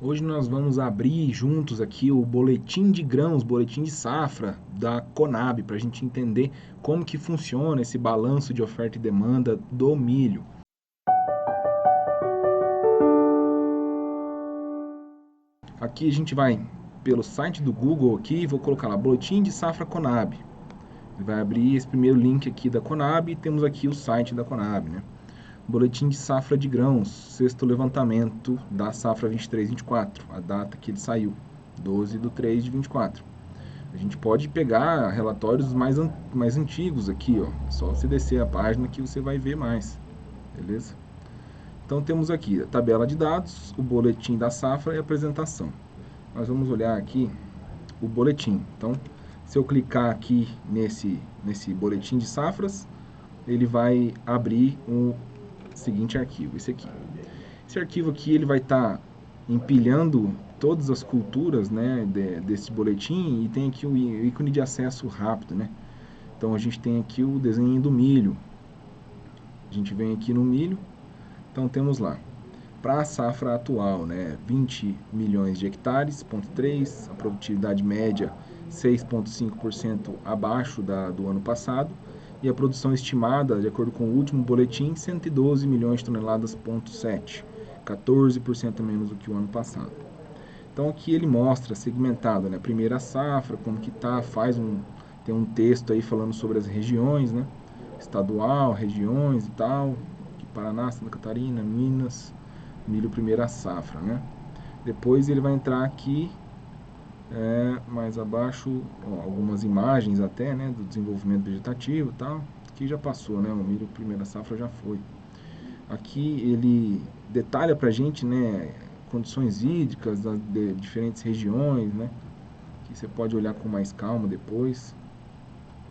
Hoje nós vamos abrir juntos aqui o boletim de grãos, boletim de safra da Conab, para a gente entender como que funciona esse balanço de oferta e demanda do milho. Aqui a gente vai pelo site do Google aqui, vou colocar lá, boletim de safra Conab. Ele vai abrir esse primeiro link aqui da Conab e temos aqui o site da Conab, né? Boletim de safra de grãos, sexto levantamento da safra 23/24, a data que ele saiu, 12/3/24. A gente pode pegar relatórios mais antigos aqui, ó. Só você descer a página que você vai ver mais, beleza? Então temos aqui a tabela de dados, o boletim da safra e a apresentação. Nós vamos olhar aqui o boletim. Então, se eu clicar aqui nesse boletim de safras, ele vai abrir um seguinte arquivo, esse aqui. Esse arquivo aqui ele vai estar empilhando todas as culturas, né, desse boletim, e tem aqui o ícone de acesso rápido, né? Então a gente tem aqui o desenho do milho. A gente vem aqui no milho, então temos lá, para a safra atual, né, 20 milhões de hectares, ponto 3, a produtividade média 6,5% abaixo do ano passado, e a produção estimada, de acordo com o último boletim, 112 milhões de toneladas, ponto 7, 14% menos do que o ano passado. Então aqui ele mostra segmentado, né, primeira safra, como que tá, tem um texto aí falando sobre as regiões, né, estadual, regiões e tal, aqui Paraná, Santa Catarina, Minas, milho primeira safra, né. Depois ele vai entrar aqui, mais abaixo, ó, algumas imagens até, né, do desenvolvimento vegetativo e tal. Aqui já passou, né, o milho primeira safra já foi. Aqui ele detalha pra gente, né, condições hídricas de diferentes regiões, né, que você pode olhar com mais calma depois.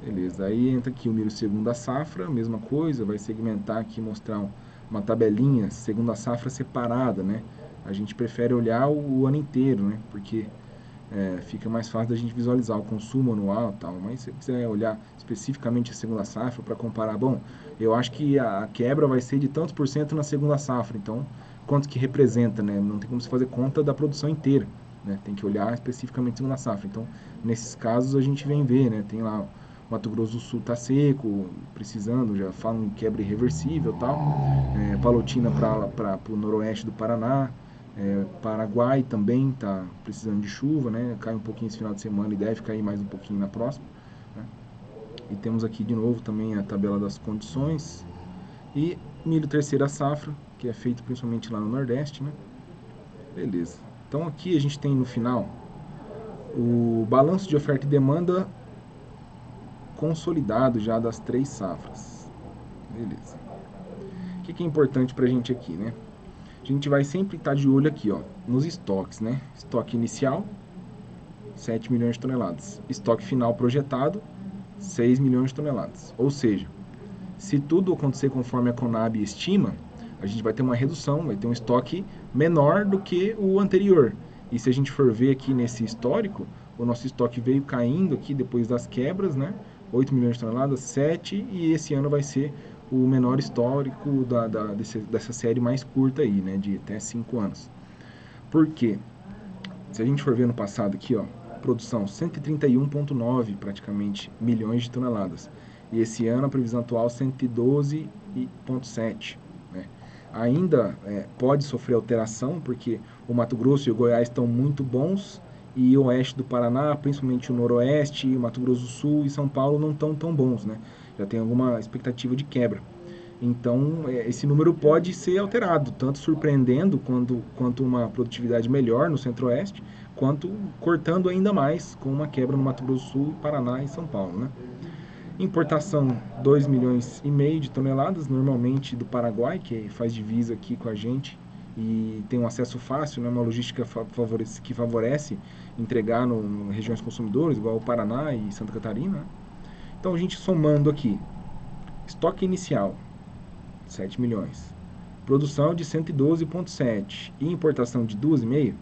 Beleza, aí entra aqui o milho segunda safra, mesma coisa, vai segmentar aqui, mostrar uma tabelinha, segunda safra separada, né. A gente prefere olhar o ano inteiro, né, porque fica mais fácil da gente visualizar o consumo anual e tal, mas se você quiser olhar especificamente a segunda safra para comparar, bom, eu acho que a quebra vai ser de tantos por cento na segunda safra, então quanto que representa, né? Não tem como se fazer conta da produção inteira, né? Tem que olhar especificamente a segunda safra. Então, nesses casos a gente vem ver, né? Tem lá o Mato Grosso do Sul tá seco, precisando, já falam em quebra irreversível e tal, Palotina para o noroeste do Paraná, Paraguai também está precisando de chuva, né? Cai um pouquinho esse final de semana e deve cair mais um pouquinho na próxima, né? E temos aqui de novo também a tabela das condições. E milho terceira safra, que é feito principalmente lá no Nordeste, né? Beleza. Então aqui a gente tem no final o balanço de oferta e demanda consolidado já das 3 safras. Beleza. O que é importante pra gente aqui, né? A gente vai sempre estar de olho aqui, ó, nos estoques, né? Estoque inicial, 7 milhões de toneladas. Estoque final projetado, 6 milhões de toneladas. Ou seja, se tudo acontecer conforme a Conab estima, a gente vai ter uma redução, vai ter um estoque menor do que o anterior. E se a gente for ver aqui nesse histórico, o nosso estoque veio caindo aqui depois das quebras, né? 8 milhões de toneladas, 7, e esse ano vai ser o menor histórico dessa série mais curta aí, né? De até 5 anos. Por quê? Se a gente for ver no passado aqui, ó, produção 131,9 praticamente milhões de toneladas. E esse ano a previsão atual 112,7. Né? Ainda pode sofrer alteração, porque o Mato Grosso e o Goiás estão muito bons, e o oeste do Paraná, principalmente o noroeste, o Mato Grosso do Sul e São Paulo não estão tão bons, né? Já tem alguma expectativa de quebra. Então, esse número pode ser alterado, tanto surpreendendo quanto uma produtividade melhor no centro-oeste, quanto cortando ainda mais com uma quebra no Mato Grosso do Sul, Paraná e São Paulo, né? Importação 2,5 milhões de toneladas, normalmente do Paraguai, que faz divisa aqui com a gente e tem um acesso fácil, né, uma logística que favorece entregar em regiões consumidoras, igual o Paraná e Santa Catarina. Né? Então, a gente somando aqui, estoque inicial, 7 milhões. Produção de 112,7 e importação de 2,5,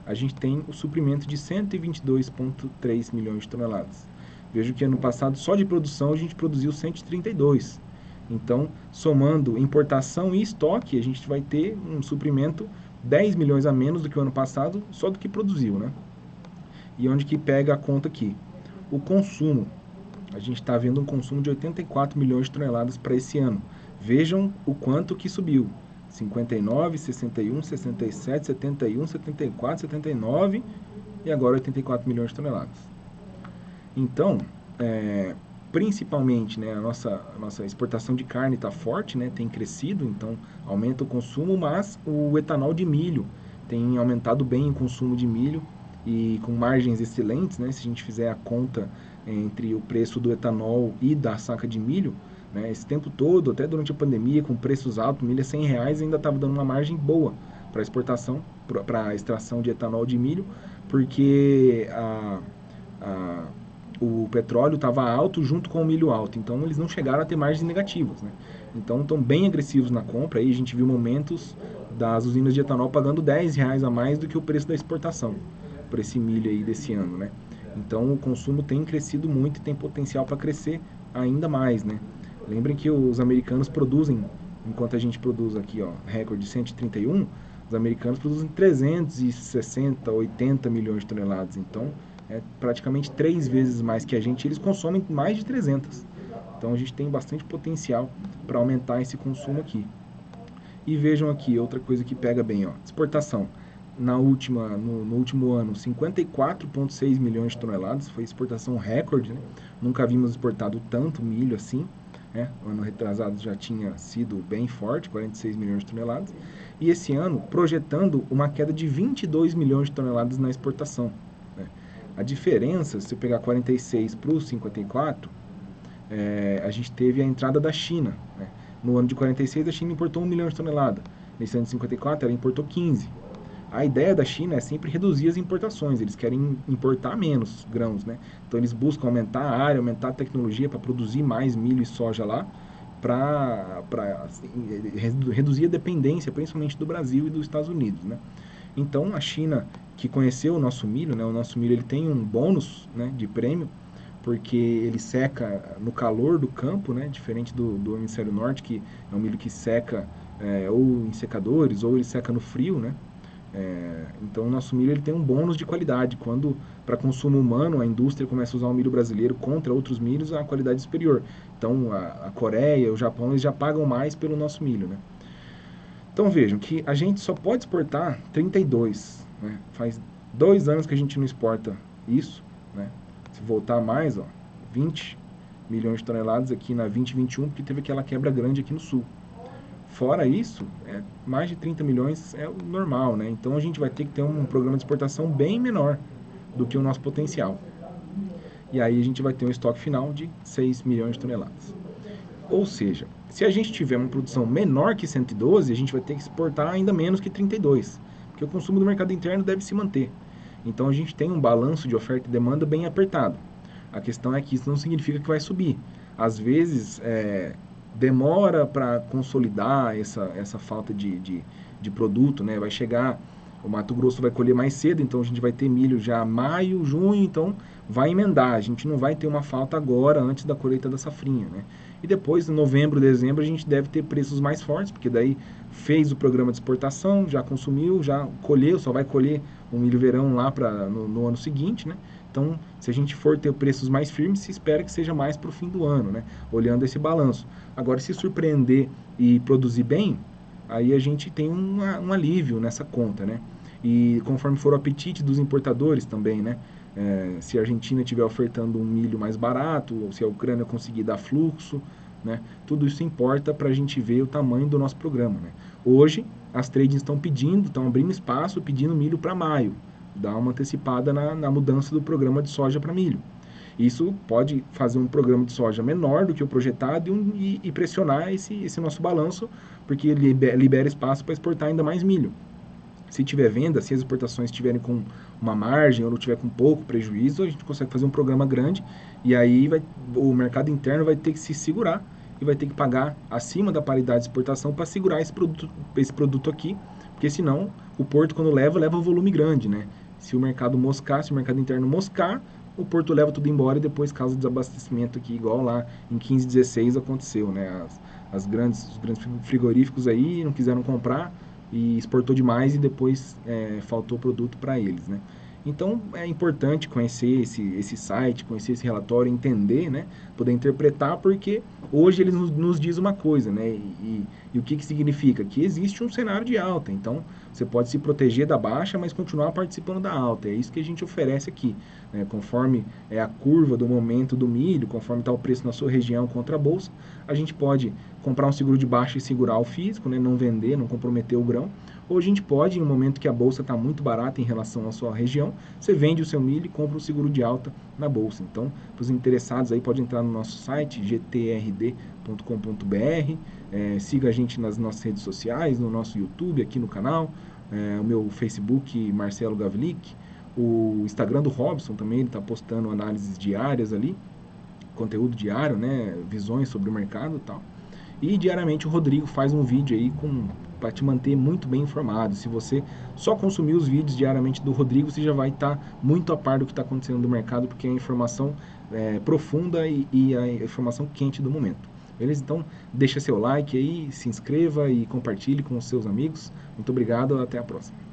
a gente tem o suprimento de 122,3 milhões de toneladas. Vejo que ano passado, só de produção, a gente produziu 132. Então, somando importação e estoque, a gente vai ter um suprimento 10 milhões a menos do que o ano passado, só do que produziu, né? E onde que pega a conta aqui? O consumo. A gente está vendo um consumo de 84 milhões de toneladas para esse ano. Vejam o quanto que subiu. 59, 61, 67, 71, 74, 79 e agora 84 milhões de toneladas. Então, principalmente, né, a nossa exportação de carne está forte, né, tem crescido, então aumenta o consumo, mas o etanol de milho tem aumentado bem o consumo de milho e com margens excelentes, né, se a gente fizer a conta entre o preço do etanol e da saca de milho, né, esse tempo todo, até durante a pandemia, com preços altos, milho a R$100 ainda estava dando uma margem boa para exportação, para extração de etanol de milho, porque o petróleo estava alto junto com o milho alto, então eles não chegaram a ter margens negativas, né? Então estão bem agressivos na compra, aí a gente viu momentos das usinas de etanol pagando R$10 a mais do que o preço da exportação por esse milho aí desse ano, né? Então o consumo tem crescido muito e tem potencial para crescer ainda mais, né? Lembrem que os americanos produzem, enquanto a gente produz aqui, ó, recorde 131, os americanos produzem 360, 80 milhões de toneladas, então é praticamente 3 vezes mais que a gente, eles consomem mais de 300. Então a gente tem bastante potencial para aumentar esse consumo aqui. E vejam aqui, outra coisa que pega bem, ó, exportação. No último ano, 54,6 milhões de toneladas, foi exportação recorde, né? Nunca vimos exportado tanto milho assim, né? O ano retrasado já tinha sido bem forte, 46 milhões de toneladas. E esse ano, projetando uma queda de 22 milhões de toneladas na exportação. A diferença, se eu pegar 46 para os 54, a gente teve a entrada da China, né? No ano de 46, a China importou 1 milhão de toneladas. Nesse ano de 54, ela importou 15. A ideia da China é sempre reduzir as importações. Eles querem importar menos grãos, né? Então, eles buscam aumentar a área, aumentar a tecnologia para produzir mais milho e soja lá, para assim, reduzir a dependência, principalmente do Brasil e dos Estados Unidos, né? Então, a China, que conheceu o nosso milho, né? O nosso milho ele tem um bônus, né, de prêmio, porque ele seca no calor do campo, né? Diferente do hemisfério norte, que é um milho que seca ou em secadores, ou ele seca no frio, né? Então o nosso milho ele tem um bônus de qualidade. Quando para consumo humano a indústria começa a usar o milho brasileiro contra outros milhos, a qualidade é superior. Então a Coreia, o Japão, eles já pagam mais pelo nosso milho, né? Então vejam que a gente só pode exportar 32, né? Faz 2 anos que a gente não exporta isso, né? Se voltar mais, ó, 20 milhões de toneladas aqui na 2021, porque teve aquela quebra grande aqui no sul. Fora isso, mais de 30 milhões é o normal, né? Então a gente vai ter que ter um programa de exportação bem menor do que o nosso potencial. E aí a gente vai ter um estoque final de 6 milhões de toneladas. Ou seja, se a gente tiver uma produção menor que 112, a gente vai ter que exportar ainda menos que 32, porque o consumo do mercado interno deve se manter. Então a gente tem um balanço de oferta e demanda bem apertado. A questão é que isso não significa que vai subir. Às vezes, demora para consolidar essa falta de produto, né? Vai chegar, o Mato Grosso vai colher mais cedo, então a gente vai ter milho já maio, junho, então vai emendar. A gente não vai ter uma falta agora, antes da colheita da safrinha, né? E depois, em novembro, dezembro, a gente deve ter preços mais fortes, porque daí fez o programa de exportação, já consumiu, já colheu, só vai colher o milho verão lá no ano seguinte, né? Então, se a gente for ter preços mais firmes, se espera que seja mais para o fim do ano, né? Olhando esse balanço. Agora, se surpreender e produzir bem, aí a gente tem um alívio nessa conta, né? E conforme for o apetite dos importadores também, né? Se a Argentina estiver ofertando um milho mais barato, ou se a Ucrânia conseguir dar fluxo, né? Tudo isso importa para a gente ver o tamanho do nosso programa, né? Hoje, as trades estão abrindo espaço, pedindo milho para maio. Dá uma antecipada na mudança do programa de soja para milho. Isso pode fazer um programa de soja menor do que o projetado e pressionar esse nosso balanço, porque libera espaço para exportar ainda mais milho. Se tiver venda, se as exportações estiverem com uma margem ou não tiver com pouco prejuízo, a gente consegue fazer um programa grande e aí o mercado interno vai ter que se segurar e vai ter que pagar acima da paridade de exportação para segurar esse produto aqui, porque senão o porto quando leva volume grande, né? Se o mercado moscar, se o mercado interno moscar, o porto leva tudo embora e depois causa desabastecimento aqui, igual lá em 15, 16 aconteceu, né? Os grandes frigoríficos aí não quiseram comprar, e exportou demais e depois faltou produto para eles, né? Então é importante conhecer esse site, conhecer esse relatório, entender, né? Poder interpretar, porque hoje eles nos diz uma coisa, né? E o que significa? Que existe um cenário de alta, então você pode se proteger da baixa, mas continuar participando da alta. É isso que a gente oferece aqui, né? Conforme a curva do momento do milho, conforme está o preço na sua região contra a bolsa, a gente pode comprar um seguro de baixa e segurar o físico, né? Não vender, não comprometer o grão. Ou a gente pode, em um momento que a bolsa está muito barata em relação à sua região, você vende o seu milho e compra um seguro de alta na bolsa. Então, para os interessados aí, pode entrar no nosso site, gtrd.com.br, siga a gente nas nossas redes sociais, no nosso YouTube, aqui no canal, o meu Facebook, Marcelo Gavlik, o Instagram do Robson também, ele está postando análises diárias ali, conteúdo diário, né, visões sobre o mercado e tal. E diariamente o Rodrigo faz um vídeo aí para te manter muito bem informado. Se você só consumir os vídeos diariamente do Rodrigo, você já vai estar muito a par do que está acontecendo no mercado, porque é a informação profunda e a informação quente do momento. Beleza? Então, deixa seu like aí, se inscreva e compartilhe com os seus amigos. Muito obrigado, até a próxima.